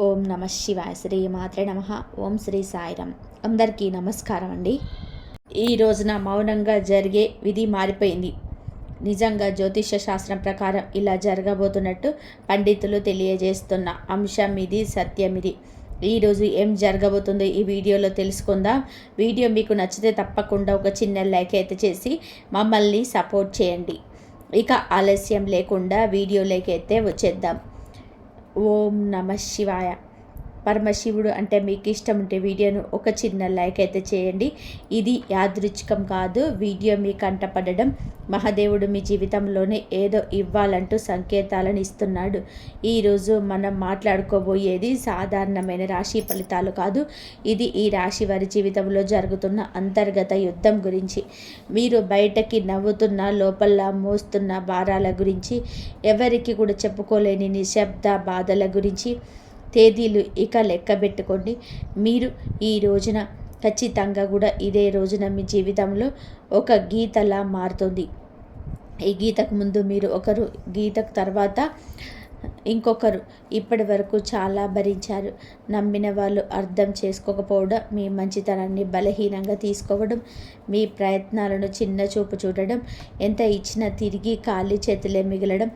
ఓం నమ శివాయ. శ్రీ మాత్రే నమ. ఓం శ్రీ సాయిరామ్. అందరికీ నమస్కారం అండి. ఈ రోజున మౌనంగా జరిగే విధి మారిపోయింది. నిజంగా జ్యోతిష శాస్త్రం ప్రకారం ఇలా జరగబోతున్నట్టు పండితులు తెలియజేస్తున్న అంశం ఇది, సత్యం ఇది. ఈరోజు ఏం జరగబోతుందో ఈ వీడియోలో తెలుసుకుందాం. వీడియో మీకు నచ్చితే తప్పకుండా ఒక చిన్న లైక్ అయితే చేసి మమ్మల్ని సపోర్ట్ చేయండి. ఇక ఆలస్యం లేకుండా వీడియోలోకి అయితే వచ్చేద్దాం. ఓం నమ శివాయ. పరమశివుడు అంటే మీకు ఇష్టం ఉంటే వీడియోను ఒక చిన్న లైక్ అయితే చేయండి. ఇది యాదృచ్ఛికం కాదు. వీడియో మీ కంటపడడం మహాదేవుడు మీ జీవితంలోనే ఏదో ఇవ్వాలంటూ సంకేతాలను ఇస్తున్నాడు. ఈరోజు మనం మాట్లాడుకోబోయేది సాధారణమైన రాశి ఫలితాలు కాదు. ఇది ఈ రాశి వారి జీవితంలో జరుగుతున్న అంతర్గత యుద్ధం గురించి. మీరు బయటకి నవ్వుతున్న లోపల మోస్తున్న భారాల గురించి, ఎవరికి కూడా చెప్పుకోలేని నిశ్శబ్ద బాధల గురించి. తేదీలు ఇక లెక్క పెట్టుకోండి. మీరు ఈ రోజున ఖచ్చితంగా కూడా ఇదే రోజున మీ జీవితంలో ఒక గీతలా మారుతుంది. ఈ గీతకు ముందు మీరు ఒకరు, గీతకు తర్వాత ఇంకొకరు. ఇప్పటి వరకు చాలా భరించారు. నమ్మిన వాళ్ళు అర్థం చేసుకోకపోవడం, మీ మంచితనాన్ని బలహీనంగా తీసుకోవడం, మీ ప్రయత్నాలను చిన్న చూపు చూడడం, ఎంత ఇచ్చినా తిరిగి ఖాళీ చేతులే మిగలడం.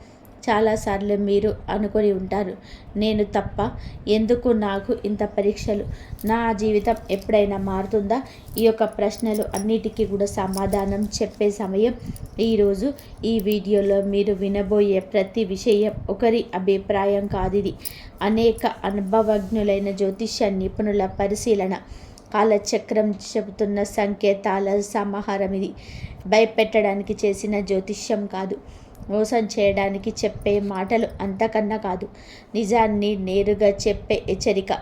చాలాసార్లు మీరు అనుకొని ఉంటారు, నేను తప్ప, ఎందుకు నాకు ఇంత పరీక్షలు, నా జీవితం ఎప్పుడైనా మారుతుందా? ఈ యొక్క ప్రశ్నలు అన్నిటికీ కూడా సమాధానం చెప్పే సమయం ఈరోజు. ఈ వీడియోలో మీరు వినబోయే ప్రతి విషయం ఒకరి అభిప్రాయం కాదిది. అనేక అనుభవజ్ఞులైన జ్యోతిష్య నిపుణుల పరిశీలన, కాలచక్రం చెబుతున్న సంకేతాల సమాహారం ఇది. భయపెట్టడానికి చేసిన జ్యోతిష్యం కాదు, మోసం చేయడానికి చెప్పే మాటలు అంతకన్నా కాదు, నిజాన్ని నేరుగా చెప్పే హెచ్చరిక.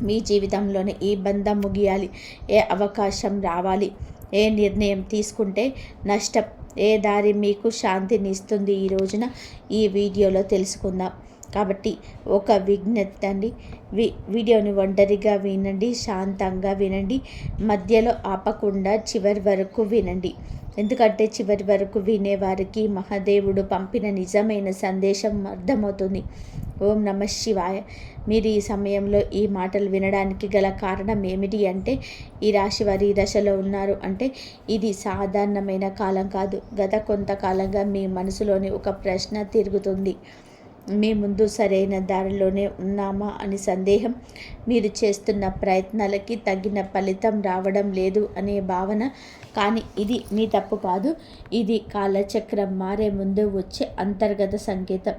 మీ జీవితంలోనే ఈ బంధం ముగియాలి, ఏ అవకాశం రావాలి, ఏ నిర్ణయం తీసుకుంటే నష్టం, ఏ దారి మీకు శాంతిని ఇస్తుంది, ఈ రోజున ఈ వీడియోలో తెలుసుకుందాం. కాబట్టి ఒక విజ్ఞప్తి అండి, వీడియోని ఒంటరిగా వినండి, శాంతంగా వినండి, మధ్యలో ఆపకుండా చివరి వరకు వినండి. ఎందుకంటే చివరి వరకు వినేవారికి మహాదేవుడు పంపిన నిజమైన సందేశం అర్థమవుతుంది. ఓం నమ శివాయ. మీరు ఈ సమయంలో ఈ మాటలు వినడానికి గల కారణం ఏమిటి అంటే, ఈ రాశి వారి దశలో ఉన్నారు అంటే ఇది సాధారణమైన కాలం కాదు. గత కొంతకాలంగా మీ మనసులోని ఒక ప్రశ్న తిరుగుతుంది. మీ ముందు సరైన దారిలోనే ఉన్నామా అని సందేహం, మీరు చేస్తున్న ప్రయత్నాలకి తగిన ఫలితం రావడం లేదు అనే భావన. కానీ ఇది మీ తప్పు కాదు, ఇది కాలచక్రం మారే ముందు వచ్చే అంతర్గత సంకేతం.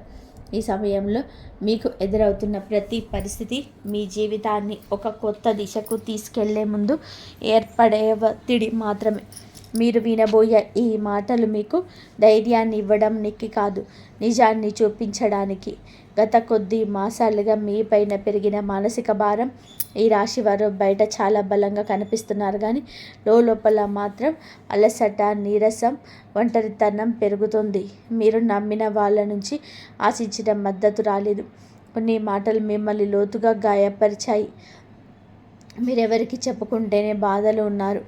ఈ సమయంలో మీకు ఎదురవుతున్న ప్రతి పరిస్థితి మీ జీవితాన్ని ఒక కొత్త దిశకు తీసుకెళ్లే ముందు ఏర్పడే ఒత్తిడి మాత్రమే. మీరు వినబోయే ఈ మాటలు మీకు ధైర్యాన్ని ఇవ్వడానికి కాదు, నిజాన్ని చూపించడానికి. గత కొద్ది మాసాలుగా మీ పైన పెరిగిన మానసిక భారం. ఈ రాశి వారు బయట చాలా బలంగా కనిపిస్తున్నారు, కానీ లోపల మాత్రం అలసట, నీరసం, ఒంటరితనం పెరుగుతుంది. మీరు నమ్మిన వాళ్ళ నుంచి ఆశించిన మద్దతు రాలేదు. కొన్ని మాటలు మిమ్మల్ని లోతుగా గాయపరిచాయి. మీరెవరికి చెప్పుకుంటేనే బాధలు ఉన్నారు.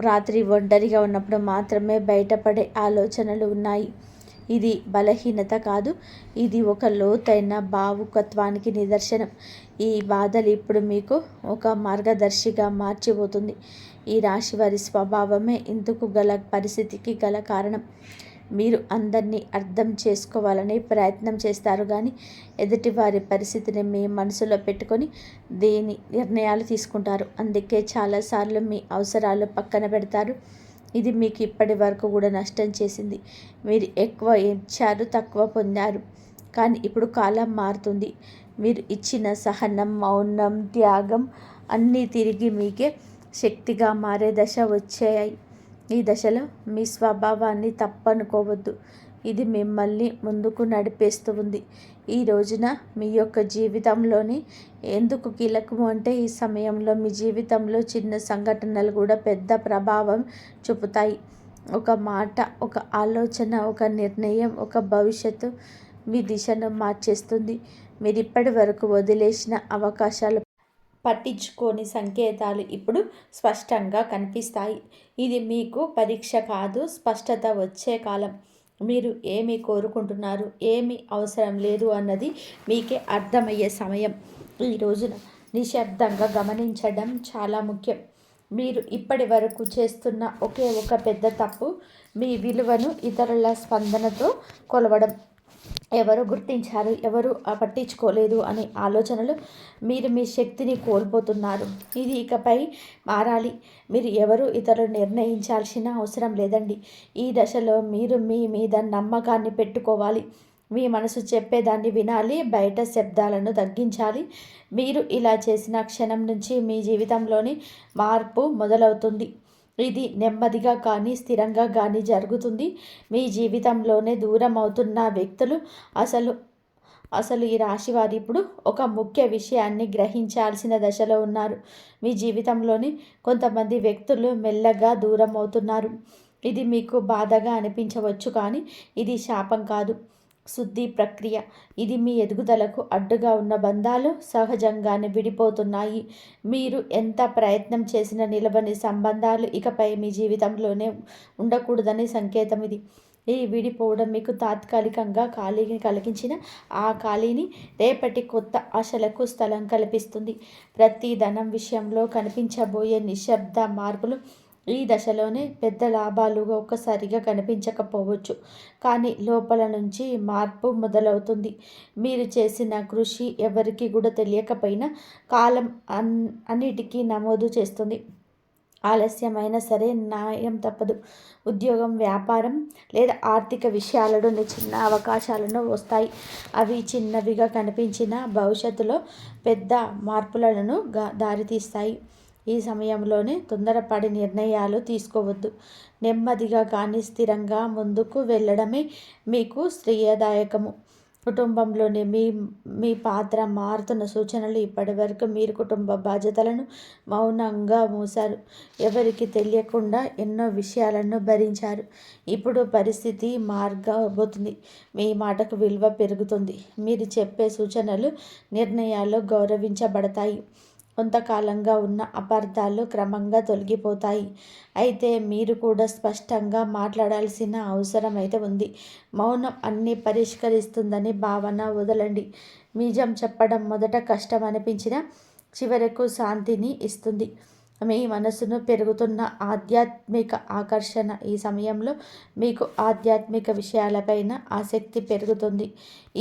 రాత్రి ఒంటరిగా ఉన్నప్పుడు మాత్రమే బయటపడే ఆలోచనలు ఉన్నాయి. ఇది బలహీనత కాదు, ఇది ఒక లోతైన భావుకత్వానికి నిదర్శనం. ఈ బాధలు ఇప్పుడు మీకు ఒక మార్గదర్శిగా మార్చిపోతుంది. ఈ రాశి వారి స్వభావమే ఇందుకు గల పరిస్థితికి గల కారణం. మీరు అందరినీ అర్థం చేసుకోవాలని ప్రయత్నం చేస్తారు, కానీ ఎదుటివారి పరిస్థితిని మీ మనసులో పెట్టుకొని దేని నిర్ణయాలు తీసుకుంటారు. అందుకే చాలాసార్లు మీ అవసరాలు పక్కన పెడతారు. ఇది మీకు ఇప్పటి వరకు కూడా నష్టం చేసింది. మీరు ఎక్కువ ఇచ్చారు, తక్కువ పొందారు. కానీ ఇప్పుడు కాలం మారుతుంది. మీరు ఇచ్చిన సహనం, మౌనం, త్యాగం అన్నీ తిరిగి మీకే శక్తిగా మారే దశ వచ్చాయి. ఈ దశలో మీ స్వభావాన్ని తప్పనుకోవద్దు, ఇది మిమ్మల్ని ముందుకు నడిపేస్తూ ఉంది. ఈ రోజున మీ యొక్క జీవితంలోని ఎందుకు కీలకము అంటే, ఈ సమయంలో మీ జీవితంలో చిన్న సంఘటనలు కూడా పెద్ద ప్రభావం చూపుతాయి. ఒక మాట, ఒక ఆలోచన, ఒక నిర్ణయం, ఒక భవిష్యత్తు మీ దిశను మార్చేస్తుంది. మీరు ఇప్పటి వరకు వదిలేసిన అవకాశాలు, పట్టించుకోని సంకేతాలు ఇప్పుడు స్పష్టంగా కనిపిస్తాయి. ఇది మీకు పరీక్ష కాదు, స్పష్టత వచ్చే కాలం. మీరు ఏమి కోరుకుంటున్నారు, ఏమి అవసరం లేదు అన్నది మీకే అర్థమయ్యే సమయం. ఈ రోజున నిశ్శబ్దంగా గమనించడం చాలా ముఖ్యం. మీరు ఇప్పటి వరకు చేస్తున్న ఒకే ఒక పెద్ద తప్పు మీ విలువను ఇతరుల స్పందనతో కొలవడం. ఎవరు గుర్తించారు, ఎవరు పట్టించుకోలేదు అనే ఆలోచనలు మీరు మీ శక్తిని కోల్పోతున్నారు. ఇది ఇకపై మారాలి. మీరు ఎవరు ఇతరులు నిర్ణయించాల్సిన అవసరం లేదండి. ఈ దశలో మీరు మీ మీద నమ్మకాన్ని పెట్టుకోవాలి. మీ మనసు చెప్పేదాన్ని వినాలి, బయట శబ్దాలను తగ్గించాలి. మీరు ఇలా చేసిన క్షణం నుంచి మీ జీవితంలోని మార్పు మొదలవుతుంది. ఇది నెమ్మదిగా కానీ స్థిరంగా కానీ జరుగుతుంది. మీ జీవితంలోనే దూరం అవుతున్న వ్యక్తులు అసలు అసలు ఈ రాశి వారు ఇప్పుడు ఒక ముఖ్య విషయాన్ని గ్రహించాల్సిన దశలో ఉన్నారు. మీ జీవితంలోని కొంతమంది వ్యక్తులు మెల్లగా దూరం అవుతున్నారు. ఇది మీకు బాధగా అనిపించవచ్చు, కానీ ఇది శాపం కాదు, శుద్ధి ప్రక్రియ. ఇది మీ ఎదుగుదలకు అడ్డుగా ఉన్న బంధాలు సహజంగానే విడిపోతున్నాయి. మీరు ఎంత ప్రయత్నం చేసినా నిలవని సంబంధాలు ఇకపై మీ జీవితంలోనే ఉండకూడదని సంకేతం ఇది. ఈ విడిపోవడం మీకు తాత్కాలికంగా ఖాళీని కలిగించిన ఆ ఖాళీని రేపటి కొత్త ఆశలకు స్థలం కల్పిస్తుంది. ప్రతి ధనం విషయంలో కనిపించబోయే నిశ్శబ్ద మార్పులు ఈ దశలోనే పెద్ద లాభాలుగా ఒక్కసారిగా కనిపించకపోవచ్చు, కానీ లోపల నుంచి మార్పు మొదలవుతుంది. మీరు చేసిన కృషి ఎవరికి కూడా తెలియకపోయినా కాలం అన్నిటికీ నమోదు చేస్తుంది. ఆలస్యమైనా సరే న్యాయం తప్పదు. ఉద్యోగం, వ్యాపారం లేదా ఆర్థిక విషయాలలో చిన్న అవకాశాలను వస్తాయి. అవి చిన్నవిగా కనిపించిన భవిష్యత్తులో పెద్ద మార్పులను దారితీస్తాయి. ఈ సమయంలోనే తొందరపడి నిర్ణయాలు తీసుకోవద్దు. నెమ్మదిగా కానీ స్థిరంగా ముందుకు వెళ్ళడమే మీకు శ్రేయదాయకము. కుటుంబంలోని మీ పాత్ర మారుతున్న సూచనలు. ఇప్పటివరకు మీరు కుటుంబ బాధ్యతలను మౌనంగా మూశారు. ఎవరికి తెలియకుండా ఎన్నో విషయాలను భరించారు. ఇప్పుడు పరిస్థితి మారబోతుంది. మీ మాటకు విలువ పెరుగుతుంది. మీరు చెప్పే సూచనలు, నిర్ణయాలు గౌరవించబడతాయి. కొంతకాలంగా ఉన్న అపార్థాలు క్రమంగా తొలగిపోతాయి. అయితే మీరు కూడా స్పష్టంగా మాట్లాడాల్సిన అవసరం అయితే ఉంది. మౌనం అన్నీ పరిష్కరిస్తుందని భావన వదలండి. నిజం చెప్పడం మొదట కష్టం అనిపించినా చివరకు శాంతిని ఇస్తుంది. మీ మనసును పెరుగుతున్న ఆధ్యాత్మిక ఆకర్షణ. ఈ సమయంలో మీకు ఆధ్యాత్మిక విషయాలపైన ఆసక్తి పెరుగుతుంది.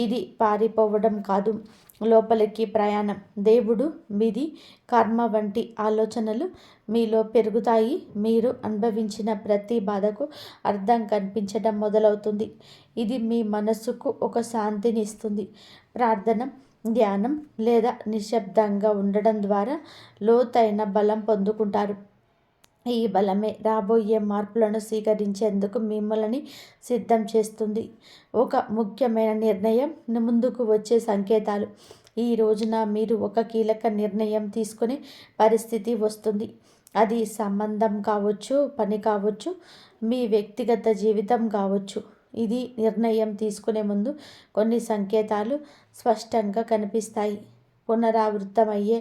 ఇది పారిపోవడం కాదు, లోపలికి ప్రయాణం. దేవుడు, విధి, కర్మ వంటి ఆలోచనలు మీలో పెరుగుతాయి. మీరు అనుభవించిన ప్రతి బాధకు అర్థం కనిపించడం మొదలవుతుంది. ఇది మీ మనసుకు ఒక శాంతిని ఇస్తుంది. ప్రార్థన, ధ్యానం లేదా నిశ్శబ్దంగా ఉండడం ద్వారా లోతైన బలం పొందుకుంటారు. ఈ బలమే రాబోయే మార్పులను స్వీకరించేందుకు మిమ్మల్ని సిద్ధం చేస్తుంది. ఒక ముఖ్యమైన నిర్ణయం ముందుకు వచ్చే సంకేతాలు. ఈ రోజున మీరు ఒక కీలక నిర్ణయం తీసుకునే పరిస్థితి వస్తుంది. అది సంబంధం కావచ్చు, పని కావచ్చు, మీ వ్యక్తిగత జీవితం కావచ్చు. ఇది నిర్ణయం తీసుకునే ముందు కొన్ని సంకేతాలు స్పష్టంగా కనిపిస్తాయి. పునరావృతమయ్యే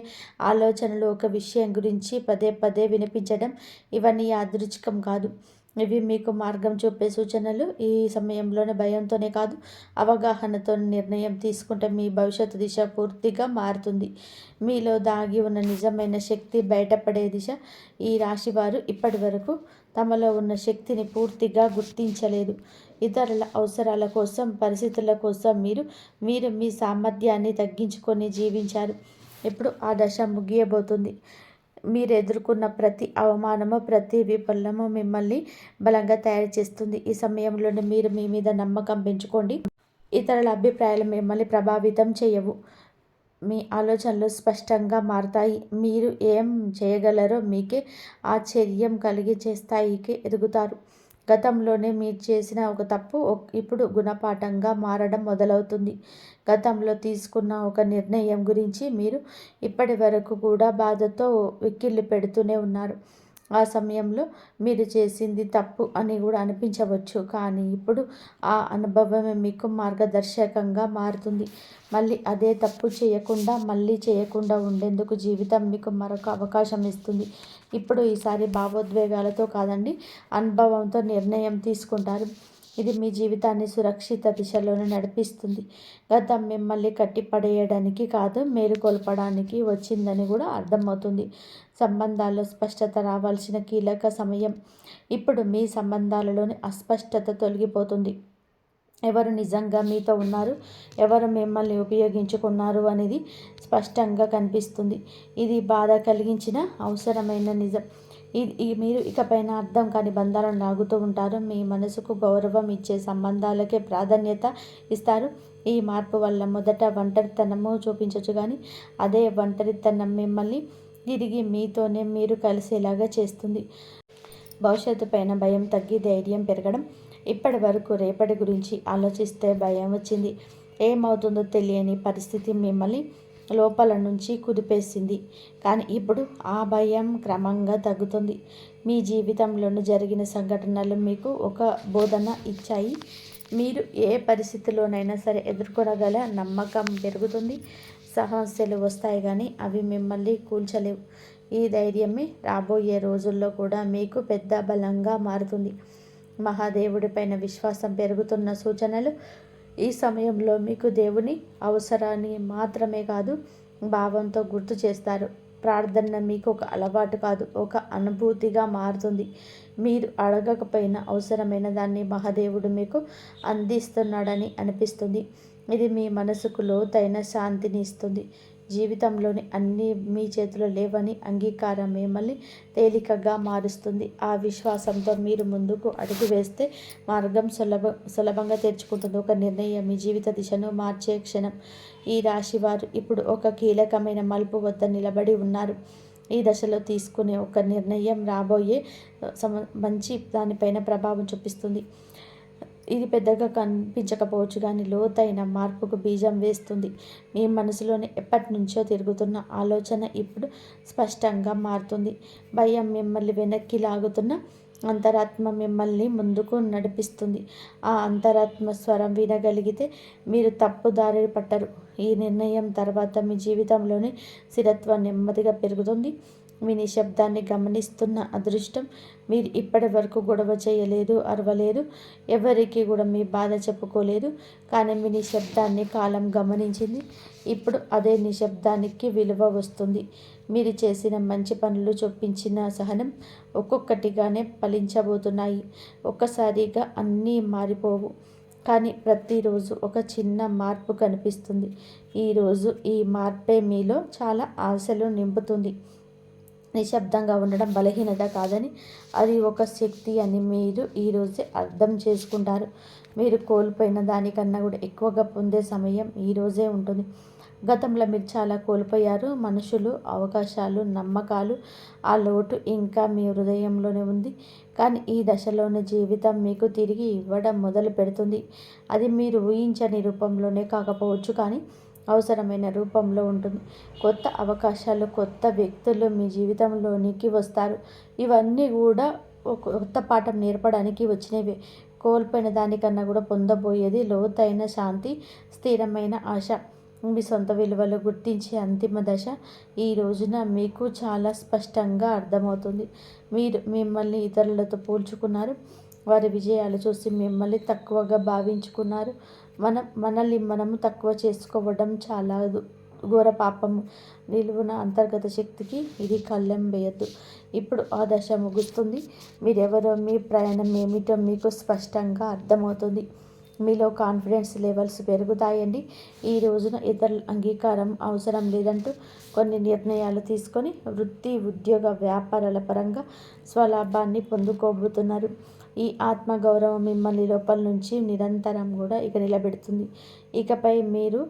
ఆలోచనలు, ఒక విషయం గురించి పదే పదే వినిపించడం, ఇవన్నీ యాదృచ్ఛికం కాదు. ఇవి మీకు మార్గం చూపే సూచనలు. ఈ సమయంలోనే భయంతోనే కాదు, అవగాహనతో నిర్ణయం తీసుకుంటే మీ భవిష్యత్తు దిశ పూర్తిగా మారుతుంది. మీలో దాగి ఉన్న నిజమైన శక్తి బయటపడే దిశ. ఈ రాశివారు ఇప్పటి వరకు తమలో ఉన్న శక్తిని పూర్తిగా గుర్తించలేదు. ఇతరుల అవసరాల కోసం, పరిస్థితుల కోసం మీరు మీ సామర్థ్యాన్ని తగ్గించుకొని జీవించారు. ఇప్పుడు ఆ దశ ముగియబోతుంది. మీరు ఎదుర్కొన్న ప్రతి అవమానము, ప్రతి విఫలము మిమ్మల్ని బలంగా తయారు చేస్తుంది. ఈ సమయంలోనే మీరు మీ మీద నమ్మకం పెంచుకోండి. ఇతరుల అభిప్రాయాలు మిమ్మల్ని ప్రభావితం చేయవు. మీ ఆలోచనలు స్పష్టంగా మారుతాయి. మీరు ఏం చేయగలరో మీకే ఆశ్చర్యం కలిగించే స్థాయికి ఎదుగుతారు. గతంలోనే మీరు చేసిన ఒక తప్పు ఇప్పుడు గుణపాఠంగా మారడం మొదలవుతుంది. గతంలో తీసుకున్న ఒక నిర్ణయం గురించి మీరు ఇప్పటి వరకు కూడా బాధతో వెక్కిళ్ళు పెడుతూనే ఉన్నారు. ఆ సమయంలో మీరు చేసింది తప్పు అని కూడా అనిపించవచ్చు, కానీ ఇప్పుడు ఆ అనుభవమే మీకు మార్గదర్శకంగా మారుతుంది. మళ్ళీ అదే తప్పు చేయకుండా ఉండేందుకు జీవితం మీకు మరొక అవకాశం ఇస్తుంది. ఇప్పుడు ఈసారి భావోద్వేగాలతో కాదండి, అనుభవంతో నిర్ణయం తీసుకుంటారు. ఇది మీ జీవితాన్ని సురక్షిత దిశలోనే నడిపిస్తుంది. గతం మిమ్మల్ని కట్టిపడేయడానికి కాదు, మేలుకొల్పడానికి వచ్చిందని కూడా అర్థమవుతుంది. సంబంధాల్లో స్పష్టత రావాల్సిన కీలక సమయం. ఇప్పుడు మీ సంబంధాలలోని అస్పష్టత తొలగిపోతుంది. ఎవరు నిజంగా మీతో ఉన్నారు, ఎవరు మిమ్మల్ని ఉపయోగించుకున్నారు అనేది స్పష్టంగా కనిపిస్తుంది. ఇది బాధ కలిగించిన అవసరమైన నిజం. మీరు ఇకపైన అర్థం కాని బంధాలను లాగుతూ ఉంటారు. మీ మనసుకు గౌరవం ఇచ్చే సంబంధాలకే ప్రాధాన్యత ఇస్తారు. ఈ మార్పు వల్ల మొదట ఒంటరితనము చూపించవచ్చు, కానీ అదే ఒంటరితనం మిమ్మల్ని తిరిగి మీతోనే మీరు కలిసేలాగా చేస్తుంది. భవిష్యత్తు పైన భయం తగ్గి ధైర్యం పెరగడం. ఇప్పటి వరకు రేపటి గురించి ఆలోచిస్తే భయం వచ్చింది. ఏమవుతుందో తెలియని పరిస్థితి మిమ్మల్ని లోపల నుంచి కుదిపేసింది. కానీ ఇప్పుడు ఆ భయం క్రమంగా తగ్గుతుంది. మీ జీవితంలోనూ జరిగిన సంఘటనలు మీకు ఒక బోధన ఇచ్చాయి. మీరు ఏ పరిస్థితిలోనైనా సరే ఎదుర్కొనగల నమ్మకం పెరుగుతుంది. సమస్యలు వస్తాయి కానీ అవి మిమ్మల్ని కూల్చలేవు. ఈ ధైర్యమే రాబోయే రోజుల్లో కూడా మీకు పెద్ద బలంగా మారుతుంది. మహాదేవుడిపైన విశ్వాసం పెరుగుతున్న సూచనలు. ఈ సమయంలో మీకు దేవుని అవసరాన్ని మాత్రమే కాదు, భావంతో గుర్తు చేస్తారు. ప్రార్థన మీకు ఒక అలవాటు కాదు, ఒక అనుభూతిగా మారుతుంది. మీరు అడగకపోయినా అవసరమైన దాన్ని మహాదేవుడు మీకు అందిస్తున్నాడని అనిపిస్తుంది. ఇది మీ మనసుకు లోతైన శాంతిని ఇస్తుంది. జీవితంలోని అన్నీ మీ చేతిలో లేవని అంగీకారం మిమ్మల్ని తేలికగా మారుస్తుంది. ఆ విశ్వాసంతో మీరు ముందుకు అడుగు వేస్తే మార్గం సులభంగా తెరుచుకుంటుంది. ఒక నిర్ణయం మీ జీవిత దిశను మార్చే క్షణం. ఈ రాశివారు ఇప్పుడు ఒక కీలకమైన మలుపు వద్ద నిలబడి ఉన్నారు. ఈ దశలో తీసుకునే ఒక నిర్ణయం రాబోయే మంచి దానిపైన ప్రభావం చూపిస్తుంది. ఇది పెద్దగా కనిపించకపోవచ్చు, కానీ లోతైన మార్పుకు బీజం వేస్తుంది. మీ మనసులోని ఎప్పటి నుంచో తిరుగుతున్న ఆలోచన ఇప్పుడు స్పష్టంగా మారుతుంది. భయం మిమ్మల్ని వెనక్కి లాగుతున్న అంతరాత్మ మిమ్మల్ని ముందుకు నడిపిస్తుంది. ఆ అంతరాత్మ స్వరం వినగలిగితే మీరు తప్పుదారి పట్టరు. ఈ నిర్ణయం తర్వాత మీ జీవితంలోని స్థిరత్వం నెమ్మదిగా పెరుగుతుంది. మీ నిశ్శబ్దాన్ని గమనిస్తున్న అదృష్టం. మీరు ఇప్పటి వరకు గొడవ చేయలేదు, అరవలేదు, ఎవరికి కూడా మీ బాధ చెప్పుకోలేదు. కానీ మీ నిశ్శబ్దాన్ని కాలం గమనించింది. ఇప్పుడు అదే నిశ్శబ్దానికి విలువ వస్తుంది. మీరు చేసిన మంచి పనులు, చూపించిన సహనం ఒక్కొక్కటిగానే ఫలించబోతున్నాయి. ఒక్కసారిగా అన్నీ మారిపోవు, కానీ ప్రతిరోజు ఒక చిన్న మార్పు కనిపిస్తుంది. ఈరోజు ఈ మార్పే మీలో చాలా ఆశలు నింపుతుంది. నిశ్శబ్దంగా ఉండడం బలహీనత కాదని, అది ఒక శక్తి అని మీరు ఈరోజే అర్థం చేసుకుంటారు. మీరు కోల్పోయిన దానికన్నా కూడా ఎక్కువగా పొందే సమయం ఈరోజే ఉంటుంది. గతంలో మీరు చాలా కోల్పోయారు. మనుషులు, అవకాశాలు, నమ్మకాలు. ఆ లోటు ఇంకా మీ హృదయంలోనే ఉంది. కానీ ఈ దశలోనే జీవితం మీకు తిరిగి ఇవ్వడం మొదలు పెడుతుంది. అది మీరు ఊహించని రూపంలోనే కాకపోవచ్చు, కానీ అవసరమైన రూపంలో ఉంటుంది. కొత్త అవకాశాలు, కొత్త వ్యక్తులు మీ జీవితంలోనికి వస్తారు. ఇవన్నీ కూడా ఒక కొత్త పాఠం నేర్పడానికి వచ్చినవి. కోల్పోయిన దానికన్నా కూడా పొందబోయేది లోతైన శాంతి, స్థిరమైన ఆశ. మీ సొంత విలువలు గుర్తించే అంతిమ దశ ఈ రోజున మీకు చాలా స్పష్టంగా అర్థమవుతుంది. మీరు మిమ్మల్ని ఇతరులతో పోల్చుకున్నారు. వారి విజయాలు చూసి మిమ్మల్ని తక్కువగా భావించుకున్నారు. మనల్ని మనము తక్కువ చేసుకోవడం చాలా ఘోర పాపము. నిలువున అంతర్గత శక్తికి ఇది కళ్ళెం వేయద్దు. ఇప్పుడు ఆ దశ ముగుస్తుంది. మీరెవరో, మీ ప్రయాణం ఏమిటో మీకు స్పష్టంగా అర్థమవుతుంది. మీలో కాన్ఫిడెన్స్ లెవెల్స్ పెరుగుతాయండి. ఈ రోజున ఇతరుల అంగీకారం అవసరం లేదంటూ కొన్ని నిర్ణయాలు తీసుకొని వృత్తి, ఉద్యోగ, వ్యాపారాల పరంగా స్వలాభాన్ని పొందుకోబోతున్నారు. ఈ ఆత్మగౌరవం మిమ్మల్ని లోపల నుంచి నిరంతరం కూడా నిలబెడుతుంది. ఇకపై మీరు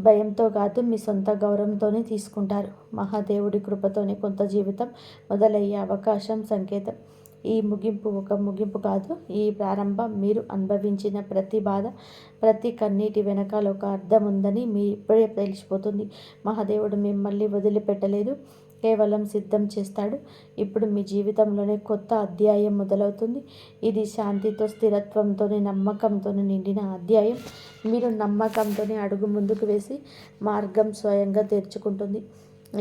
భయంతో కాదు, మీ సొంత గౌరవంతోనే తీసుకుంటారు. మహాదేవుడి కృపతోనే కొంత జీవితం మొదలయ్యే అవకాశం సంకేతం. ఈ ముగింపు ఒక ముగింపు కాదు, ఈ ప్రారంభం. మీరు అనుభవించిన ప్రతి బాధ, ప్రతి కన్నీటి వెనకాల ఒక అర్థం ఉందని మీ ఇప్పుడే తెలిసిపోతుంది. మహాదేవుడు మిమ్మల్ని వదిలిపెట్టలేదు, కేవలం సిద్ధం చేస్తాడు. ఇప్పుడు మీ జీవితంలోనే కొత్త అధ్యాయం మొదలవుతుంది. ఇది శాంతితో, స్థిరత్వంతో, నమ్మకంతో నిండిన అధ్యాయం. మీరు నమ్మకంతోనే అడుగు ముందుకు వేసి మార్గం స్వయంగా తెరుచుకుంటుంది.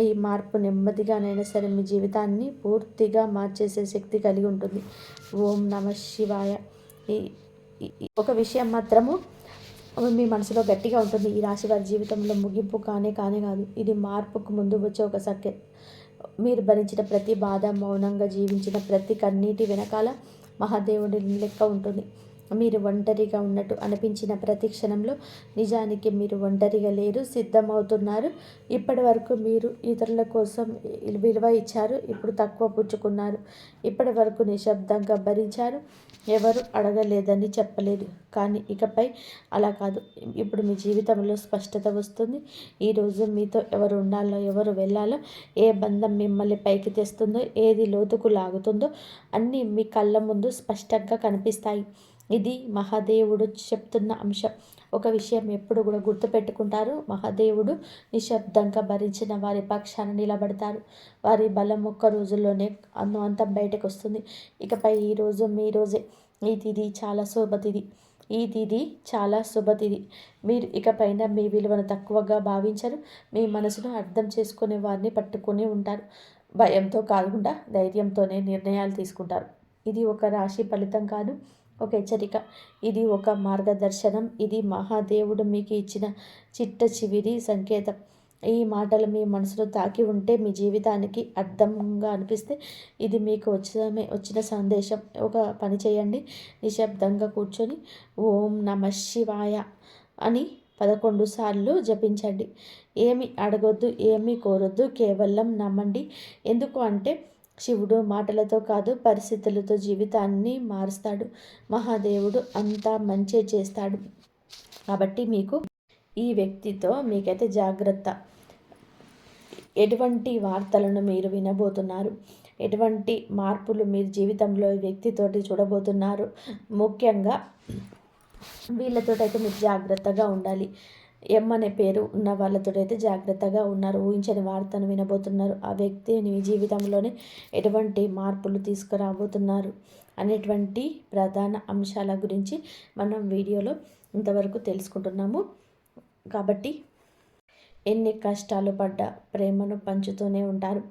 ఈ మార్పు నెమ్మదిగానైనా సరే మీ జీవితాన్ని పూర్తిగా మార్చేసే శక్తి కలిగి ఉంటుంది. ఓం నమ శివాయ. ఒక విషయం మాత్రము మీ మనసులో గట్టిగా ఉంటుంది. ఈ రాశి వారి జీవితంలో ముగింపు కానే కాదు. ఇది మార్పుకు ముందు వచ్చే ఒక సత్యం. మీరు భరించిన ప్రతి బాధ, మౌనంగా జీవించిన ప్రతి కన్నీటి వెనకాల మహాదేవుడి లెక్క ఉంటుంది. మీరు ఒంటరిగా ఉన్నట్టు అనిపించిన ప్రతి క్షణంలో నిజానికి మీరు ఒంటరిగా లేరు, సిద్ధమవుతున్నారు. ఇప్పటి వరకు మీరు ఇతరుల కోసం విలువ ఇచ్చారు, ఇప్పుడు తక్కువ పుచ్చుకున్నారు. ఇప్పటి వరకు నిశ్శబ్దంగా భరించారు, ఎవరు అడగలేదని చెప్పలేదు. కానీ ఇకపై అలా కాదు. ఇప్పుడు మీ జీవితంలో స్పష్టత వస్తుంది. ఈరోజు మీతో ఎవరు ఉండాలో, ఎవరు వెళ్ళాలో, ఏ బంధం మిమ్మల్ని పైకి తెస్తుందో, ఏది లోతుకు లాగుతుందో అన్నీ మీ కళ్ళ ముందు స్పష్టంగా కనిపిస్తాయి. ఇది మహాదేవుడు చెప్తున్న అంశం. ఒక విషయం ఎప్పుడు కూడా గుర్తుపెట్టుకుంటారు. మహాదేవుడు నిశ్శబ్దంగా భరించిన వారి పక్షాన నిలబడతారు. వారి బలం ఒక్క రోజుల్లోనే అంతం బయటకు వస్తుంది. ఇకపై ఈరోజు మీ రోజే. ఈ తిథి చాలా శుభతిథి. ఈ తిథి చాలా శుభతిథి. మీరు ఇకపైన మీ విలువను తక్కువగా భావించరు. మీ మనసును అర్థం చేసుకునే వారిని పట్టుకొని ఉంటారు. భయంతో కాకుండా ధైర్యంతోనే నిర్ణయాలు తీసుకుంటారు. ఇది ఒక రాశి ఫలితం కాదు, ఒక హెచ్చరిక. ఇది ఒక మార్గదర్శనం. ఇది మహాదేవుడు మీకు ఇచ్చిన చిట్ట చివరి సంకేతం. ఈ మాటలు మీ మనసులో తాకి ఉంటే, మీ జీవితానికి అర్థంగా అనిపిస్తే, ఇది మీకు వచ్చిన సందేశం. ఒక పని చేయండి. నిశ్శబ్దంగా కూర్చొని ఓం నమ శివాయ అని 11 సార్లు జపించండి. ఏమి అడగొద్దు, ఏమీ కోరొద్దు, కేవలం నమ్మండి. ఎందుకు అంటే శివుడు మాటలతో కాదు, పరిస్థితులతో జీవితాన్ని మారుస్తాడు. మహాదేవుడు అంతా మంచే చేస్తాడు. కాబట్టి మీకు ఈ వ్యక్తితో మీకైతే జాగ్రత్త. ఎటువంటి వార్తలను మీరు వినబోతున్నారు, ఎటువంటి మార్పులు మీరు జీవితంలో ఈ వ్యక్తితోటి చూడబోతున్నారు. ముఖ్యంగా వీళ్ళతోటైతే మీరు జాగ్రత్తగా ఉండాలి. ఎం అనే పేరు ఉన్న వాళ్ళతోటైతే జాగ్రత్తగా ఉన్నారు. ఊహించని వార్తను వినబోతున్నారు. ఆ వ్యక్తి మీ జీవితంలోనే ఎటువంటి మార్పులు తీసుకురాబోతున్నారు అనేటువంటి ప్రధాన అంశాల గురించి మనం వీడియోలో ఇంతవరకు తెలుసుకుంటున్నాము. కాబట్టి ఎన్ని కష్టాలు పడ్డా ప్రేమను పంచుతూనే ఉంటారు,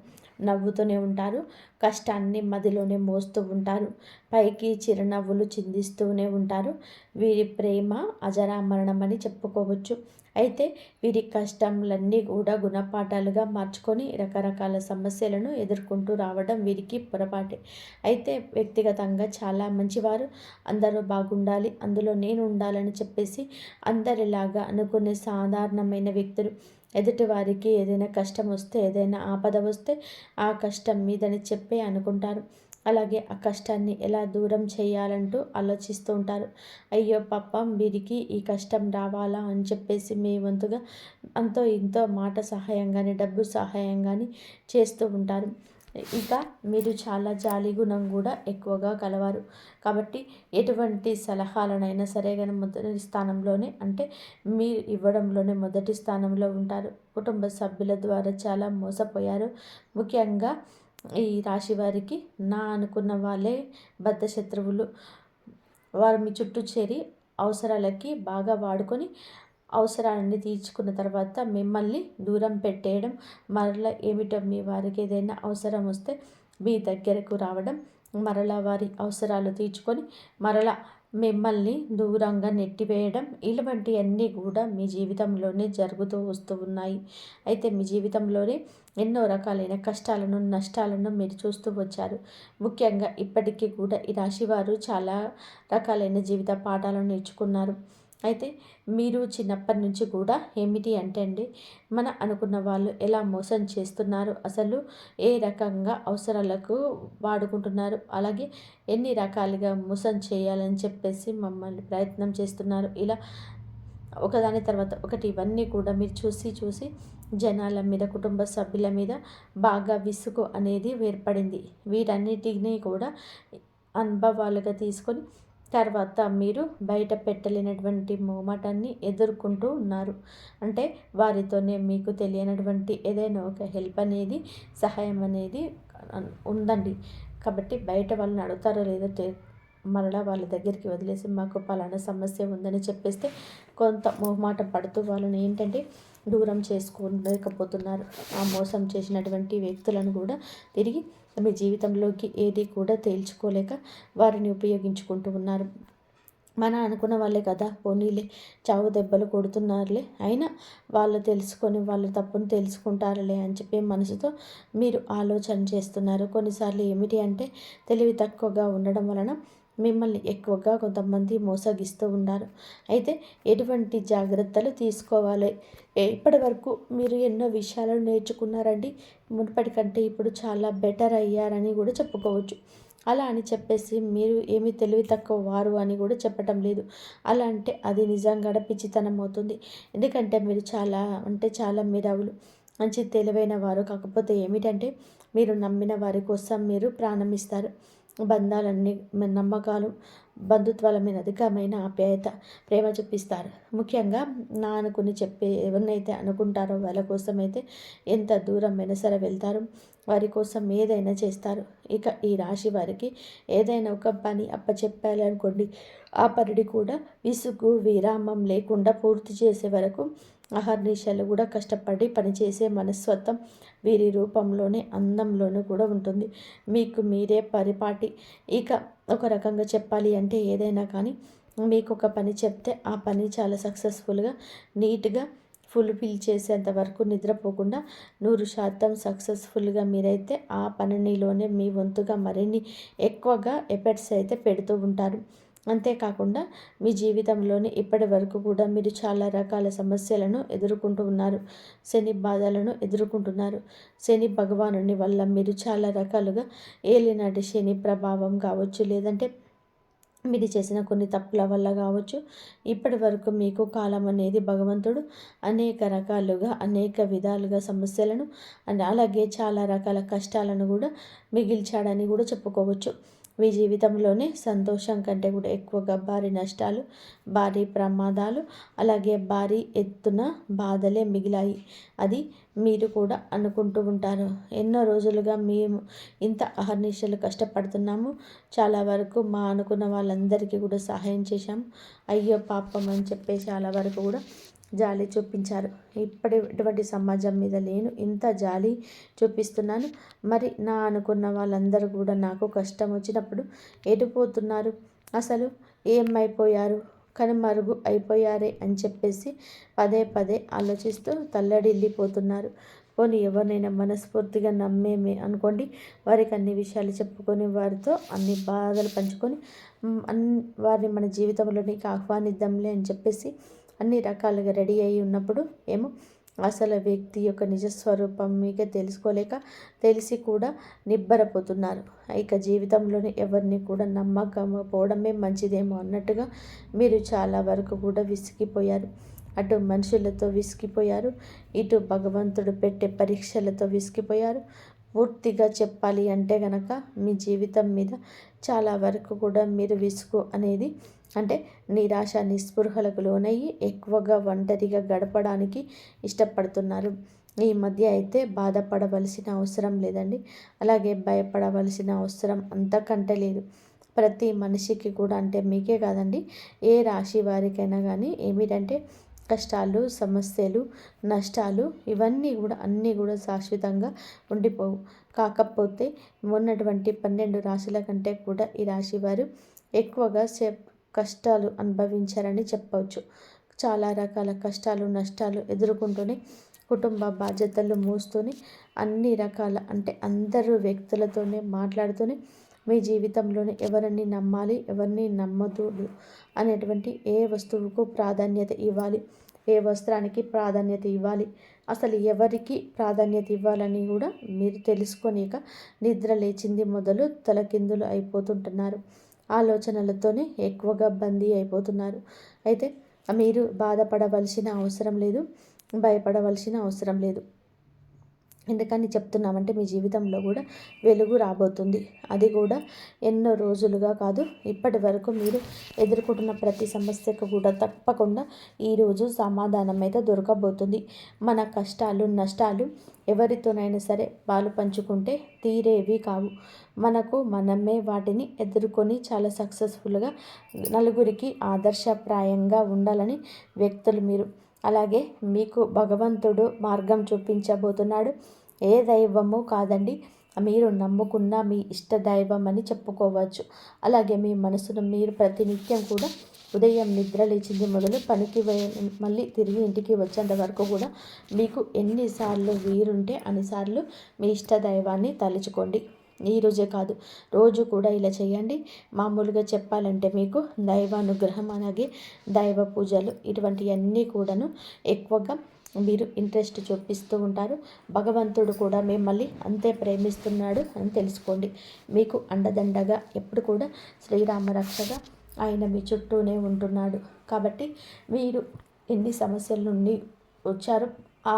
నవ్వుతూనే ఉంటారు, కష్టాన్ని మదిలోనే మోస్తూ ఉంటారు, పైకి చిరునవ్వులు చిందిస్తూనే ఉంటారు. వీరి ప్రేమ అజరామరణమని చెప్పుకోవచ్చు. అయితే వీరి కష్టములన్నీ కూడా గుణపాఠాలుగా మార్చుకొని రకరకాల సమస్యలను ఎదుర్కొంటూ రావడం వీరికి పొరపాటే. అయితే వ్యక్తిగతంగా చాలా మంచివారు. అందరూ బాగుండాలి, అందులో నేను ఉండాలని చెప్పేసి అందరిలాగా అనుకునే సాధారణమైన వ్యక్తులు. ఎదుటివారికి ఏదైనా కష్టం వస్తే, ఏదైనా ఆపద వస్తే ఆ కష్టం మీదని చెప్పే అనుకుంటారు. అలాగే ఆ కష్టాన్ని ఎలా దూరం చేయాలంటూ ఆలోచిస్తూ ఉంటారు. అయ్యో పాపం వీరికి ఈ కష్టం రావాలా అని చెప్పేసి మీ వంతుగా అంతో ఇంతో మాట సహాయం కానీ, డబ్బు సహాయం కానీ చేస్తూ ఉంటారు. ఇక మీరు చాలా జాలి గుణం కూడా ఎక్కువగా కలవారు. కాబట్టి ఎటువంటి సలహాలనైనా సరే కానీ మొదటి స్థానంలోనే, అంటే మీరు ఇవ్వడంలోనే మొదటి స్థానంలో ఉంటారు. కుటుంబ సభ్యుల ద్వారా చాలా మోసపోయారు. ముఖ్యంగా ఈ రాశి వారికి నా అనుకున్న వాళ్ళే బద్ధ శత్రువులు. వారు మీ చుట్టూ చేరి అవసరాలకి బాగా వాడుకొని అవసరాలన్నీ తీర్చుకున్న తర్వాత మిమ్మల్ని దూరం పెట్టేయడం, మరలా ఏమిటో మీ వారికి ఏదైనా అవసరం వస్తే మీ దగ్గరకు రావడం, మరలా వారి అవసరాలు తీర్చుకొని మరలా మిమ్మల్ని దూరంగా నెట్టివేయడం, ఇలాంటివన్నీ కూడా మీ జీవితంలోనే జరుగుతూ వస్తూ ఉన్నాయి. అయితే మీ జీవితంలోనే ఎన్నో రకాలైన కష్టాలను, నష్టాలను మీరు చూస్తూ వచ్చారు. ముఖ్యంగా ఇప్పటికీ కూడా ఈ రాశివారు చాలా రకాలైన జీవిత పాఠాలను నేర్చుకున్నారు. అయితే మీరు చిన్నప్పటి నుంచి కూడా ఏమిటి అంటే అండి, మన అనుకున్న వాళ్ళు ఎలా మోసం చేస్తున్నారు, అసలు ఏ రకంగా అవసరాలకు వాడుకుంటున్నారు, అలాగే ఎన్ని రకాలుగా మోసం చేయాలని చెప్పేసి మమ్మల్ని ప్రయత్నం చేస్తున్నారు. ఇలా ఒకదాని తర్వాత ఒకటి ఇవన్నీ కూడా మీరు చూసి జనాల మీద, కుటుంబ సభ్యుల మీద బాగా విసుగు అనేది ఏర్పడింది. వీటన్నిటినీ కూడా అనుభవాలుగా తీసుకొని తర్వాత మీరు బయట పెట్టలేనటువంటి మోమాటాన్ని ఎదుర్కొంటూ ఉన్నారు. అంటే వారితోనే మీకు తెలియనటువంటి ఏదైనా ఒక హెల్ప్ అనేది, సహాయం అనేది ఉందండి. కాబట్టి బయట వాళ్ళని అడుగుతారో లేదో మరలా వాళ్ళ దగ్గరికి వదిలేసి మాకు పలానా సమస్య ఉందని చెప్పేస్తే కొంత మొహమాట పడుతూ వాళ్ళని ఏంటంటే దూరం చేసుకోలేకపోతున్నారు. ఆ మోసం చేసినటువంటి వ్యక్తులను కూడా తిరిగి మీ జీవితంలోకి ఏది కూడా తేల్చుకోలేక వారిని ఉపయోగించుకుంటూ ఉన్నారు. అనుకున్న వాళ్ళే కదా, పోనీలే చావు దెబ్బలు కొడుతున్నారులే, అయినా వాళ్ళు తెలుసుకొని వాళ్ళు తప్పును తెలుసుకుంటారులే అని చెప్పి మనసుతో మీరు ఆలోచన చేస్తున్నారు. కొన్నిసార్లు ఏమిటి అంటే తెలివి తక్కువగా ఉండడం వలన మిమ్మల్ని ఎక్కువగా కొంతమంది మోసగిస్తూ ఉన్నారు. అయితే ఎటువంటి జాగ్రత్తలు తీసుకోవాలి? ఇప్పటి వరకు మీరు ఎన్నో విషయాలను నేర్చుకున్నారండి. మునుపటి కంటే ఇప్పుడు చాలా బెటర్ అయ్యారని కూడా చెప్పుకోవచ్చు. అలా అని చెప్పేసి మీరు ఏమీ తెలివి తక్కువ వారు అని కూడా చెప్పటం లేదు. అలా అంటే అది నిజంగా పిచ్చితనం అవుతుంది. ఎందుకంటే మీరు చాలా అంటే చాలా మేధావులు, మంచి తెలివైన వారు. కాకపోతే ఏమిటంటే మీరు నమ్మిన వారి కోసం మీరు ప్రాణం ఇస్తారు. బంధాలన్నీ నమ్మకాలు, బంధుత్వాల మీద అధికమైన ఆప్యాయత, ప్రేమ చూపిస్తారు. ముఖ్యంగా నా అనుకుని చెప్పే ఎవరినైతే అనుకుంటారో వాళ్ళ కోసం అయితే ఎంత దూరమైనా సరే వెళ్తారు. వారి కోసం ఏదైనా చేస్తారు. ఇక ఈ రాశి వారికి ఏదైనా ఒక పని అప్పచెప్పాలనుకోండి, ఆ పనిని కూడా విసుగు విరామం లేకుండా పూర్తి చేసే వరకు అహర్నిశలు కూడా కష్టపడి పనిచేసే మనస్తత్వం వీరి రూపంలోనే, అందంలోనూ కూడా ఉంటుంది. మీకు మీరే పరిపాటి. ఇక ఒక రకంగా చెప్పాలి అంటే ఏదైనా కానీ మీకు ఒక పని చెప్తే ఆ పని చాలా సక్సెస్ఫుల్గా, నీట్గా ఫుల్ఫిల్ చేసేంత వరకు నిద్రపోకుండా 100% సక్సెస్ఫుల్గా మీరైతే ఆ పనిలోనే మీ వంతుగా మరిన్ని ఎక్కువగా ఎఫర్ట్స్ అయితే పెడుతూ ఉంటారు. అంతేకాకుండా మీ జీవితంలోని ఇప్పటి వరకు కూడా మీరు చాలా రకాల సమస్యలను ఎదుర్కొంటూ ఉన్నారు. శని బాధలను ఎదుర్కొంటున్నారు. శని భగవానుని వల్ల మీరు చాలా రకాలుగా ఏలినాటి శని ప్రభావం కావచ్చు, లేదంటే మీరు చేసిన కొన్ని తప్పుల వల్ల కావచ్చు, ఇప్పటి వరకు మీకు కాలం అనేది భగవంతుడు అనేక రకాలుగా అనేక విధాలుగా సమస్యలను అలాగే చాలా రకాల కష్టాలను కూడా మిగిల్చాడని కూడా చెప్పుకోవచ్చు. మీ జీవితంలోనే సంతోషం కంటే కూడా ఎక్కువగా భారీ నష్టాలు, భారీ ప్రమాదాలు, అలాగే భారీ ఎత్తున బాధలే మిగిలాయి. అది మీరు కూడా అనుకుంటూ ఉంటారు. ఎన్నో రోజులుగా మేము ఇంత అహర్నిశలు కష్టపడుతున్నాము, చాలా వరకు మా అనుకున్న వాళ్ళందరికీ కూడా సహాయం చేశాము, అయ్యో పాపం అని చెప్పేసి చాలా వరకు కూడా జాలి చూపించారు. ఇటువంటి సమాజం మీద నేను ఇంత జాలి చూపిస్తున్నాను. మరి నా అనుకున్న వాళ్ళందరూ కూడా నాకు కష్టం వచ్చినప్పుడు ఎటుపోతున్నారు, అసలు ఏమైపోయారు, కనుమరుగు అయిపోయారే అని చెప్పేసి పదే పదే ఆలోచిస్తూ తల్లడిల్లిపోతున్నారు. పోనీ ఎవరినైనా మనస్ఫూర్తిగా నమ్మేమే అనుకోండి, వారికి అన్ని విషయాలు చెప్పుకొని వారితో అన్ని బాధలు పంచుకొని వారిని మన జీవితంలోనికి ఆహ్వానిద్దాంలే అని చెప్పేసి అన్ని రకాలుగా రెడీ అయి ఉన్నప్పుడు ఏమో అసలు వ్యక్తి యొక్క నిజస్వరూపం మీకే తెలుసుకోలేక తెలిసి కూడా నిబ్బరపోతున్నారు. ఇక జీవితంలోని ఎవరిని కూడా నమ్మకపోవడమే మంచిదేమో అన్నట్టుగా మీరు చాలా వరకు కూడా విసిగిపోయారు. అటు మనుషులతో విసిగిపోయారు, ఇటు భగవంతుడు పెట్టే పరీక్షలతో విసిగిపోయారు. పూర్తిగా చెప్పాలి అంటే గనక మీ జీవితం మీద చాలా వరకు కూడా మీరు విసుగు అనేది అంటే నిరాశ నిస్పృహలకు లోనయ్యి ఎక్కువగా ఒంటరిగా గడపడానికి ఇష్టపడుతున్నారు. ఈ మధ్య అయితే బాధపడవలసిన అవసరం లేదండి, అలాగే భయపడవలసిన అవసరం అంతకంటే లేదు. ప్రతి మనిషికి కూడా అంటే మీకే కాదండి, ఏ రాశి వారికైనా కానీ ఏమిటంటే కష్టాలు, సమస్యలు, నష్టాలు ఇవన్నీ కూడా అన్నీ కూడా శాశ్వతంగా ఉండిపోవు. కాకపోతే ఉన్నటువంటి 12 రాశుల కంటే కూడా ఈ రాశి వారు ఎక్కువగా కష్టాలు అనుభవించారని చెప్పవచ్చు. చాలా రకాల కష్టాలు, నష్టాలు ఎదుర్కొంటూనే కుటుంబ బాధ్యతలు మోస్తూనే అన్ని రకాల అంటే అందరూ వ్యక్తులతోనే మాట్లాడుతూనే మీ జీవితంలోనే ఎవరిని నమ్మాలి, ఎవరిని నమ్మదు అనేటువంటి ఏ వస్తువుకు ప్రాధాన్యత ఇవ్వాలి, ఏ వస్త్రానికి ప్రాధాన్యత ఇవ్వాలి, అసలు ఎవరికి ప్రాధాన్యత ఇవ్వాలని కూడా మీరు తెలుసుకోలేక నిద్ర లేచింది మొదలు తలకిందులు అయిపోతుంటున్నారు. ఆలోచనలతోనే ఎక్కువగా బందీ అయిపోతున్నారు. అయితే మీరు బాధపడవలసిన అవసరం లేదు, భయపడవలసిన అవసరం లేదు. ఎందుకని చెప్తున్నామంటే మీ జీవితంలో కూడా వెలుగు రాబోతుంది. అది కూడా ఎన్నో రోజులుగా కాదు, ఇప్పటి వరకు మీరు ఎదుర్కొంటున్న ప్రతి సమస్యకు కూడా తప్పకుండా ఈరోజు సమాధానం అయితే దొరకబోతుంది. మన కష్టాలు, నష్టాలు ఎవరితోనైనా సరే పాలు పంచుకుంటే తీరేవి కావు. మనకు మనమే వాటిని ఎదుర్కొని చాలా సక్సెస్ఫుల్గా నలుగురికి ఆదర్శప్రాయంగా ఉండాలని వ్యక్తులు మీరు. అలాగే మీకు భగవంతుడు మార్గం చూపించబోతున్నాడు. ఏ దైవము కాదండి, మీరు నమ్ముకున్న మీ ఇష్ట దైవం అని చెప్పుకోవచ్చు. అలాగే మీ మనసును మీరు ప్రతినిత్యం కూడా ఉదయం నిద్ర లేచింది మొదలు పనికి మళ్ళీ తిరిగి ఇంటికి వచ్చేంత వరకు కూడా మీకు ఎన్నిసార్లు వీరుంటే అన్నిసార్లు మీ ఇష్ట దైవాన్ని తలుచుకోండి. ఈరోజే కాదు, రోజు కూడా ఇలా చేయండి. మామూలుగా చెప్పాలంటే మీకు దైవానుగ్రహం అలాగే దైవ పూజలు ఇటువంటివన్నీ కూడాను ఎక్కువగా మీరు ఇంట్రెస్ట్ చూపిస్తూ ఉంటారు. భగవంతుడు కూడా మిమ్మల్ని అంతే ప్రేమిస్తున్నాడు అని తెలుసుకోండి. మీకు అండదండగా ఎప్పుడు కూడా శ్రీరామ రక్షగా ఆయన మీ చుట్టూనే ఉంటున్నాడు. కాబట్టి మీరు ఎన్ని సమస్యల నుండి వచ్చారో ఆ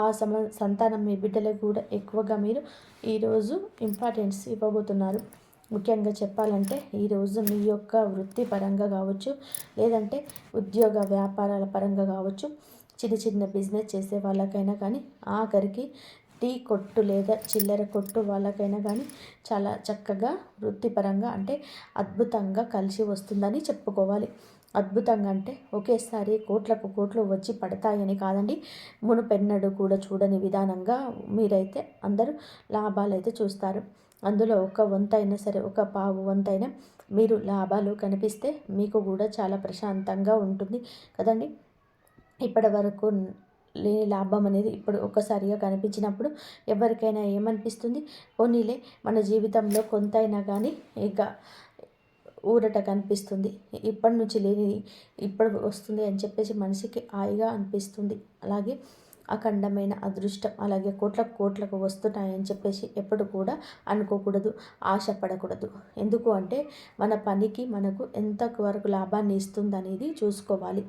సంతానం మీ బిడ్డలకు కూడా ఎక్కువగా మీరు ఈరోజు ఇంపార్టెన్స్ ఇవ్వబోతున్నారు. ముఖ్యంగా చెప్పాలంటే ఈరోజు మీ యొక్క వృత్తి పరంగా కావచ్చు, లేదంటే ఉద్యోగ వ్యాపారాల పరంగా కావచ్చు, చిన్న చిన్న బిజినెస్ చేసే వాళ్ళకైనా కానీ, ఆఖరికి టీ కొట్టు లేదా చిల్లర కొట్టు వాళ్ళకైనా కానీ చాలా చక్కగా వృత్తిపరంగా అంటే అద్భుతంగా కలిసి వస్తుందని చెప్పుకోవాలి. అద్భుతంగా అంటే ఒకేసారి కోట్లకు కోట్లు వచ్చి పడతాయని కాదండి. మునుపెన్నడు కూడా చూడని విధానంగా మీరైతే అందరూ లాభాలైతే చూస్తారు. అందులో ఒక వంతైనా సరే, ఒక పావు వంతైనా మీరు లాభాలు కనిపిస్తే మీకు కూడా చాలా ప్రశాంతంగా ఉంటుంది కదండి. ఇప్పటి వరకు లేని లాభం అనేది ఇప్పుడు ఒక్కసారిగా కనిపించినప్పుడు ఎవరికైనా ఏమనిపిస్తుంది? పోనీలే మన జీవితంలో కొంతైనా కానీ ఇక ఊరట కనిపిస్తుంది. ఇప్పటి నుంచి లేని ఇప్పుడు వస్తుంది అని చెప్పేసి మనిషికి హాయిగా అనిపిస్తుంది. అలాగే అఖండమైన అదృష్టం అలాగే కోట్లకు వస్తున్నాయని చెప్పేసి ఎప్పుడు కూడా అనుకోకూడదు, ఆశపడకూడదు. ఎందుకు అంటే మన పనికి మనకు ఎంతవరకు లాభాన్ని ఇస్తుందనేది చూసుకోవాలి.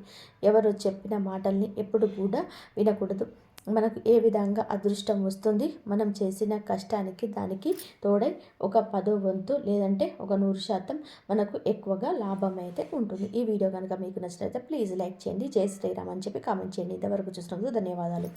ఎవరు చెప్పిన మాటల్ని ఎప్పుడు కూడా వినకూడదు. మనకు ఏ విధంగా అదృష్టం వస్తుంది? మనం చేసిన కష్టానికి దానికి తోడై ఒక 10వ వంతు లేదంటే ఒక 100% మనకు ఎక్కువగా లాభం అయితే ఉంటుంది. ఈ వీడియో కనుక మీకు నచ్చినట్లయితే ప్లీజ్ లైక్ చేయండి. జై శ్రీరామ్ అని చెప్పి కామెంట్ చేయండి. ఇంతవరకు చూసినందుకు ధన్యవాదాలు.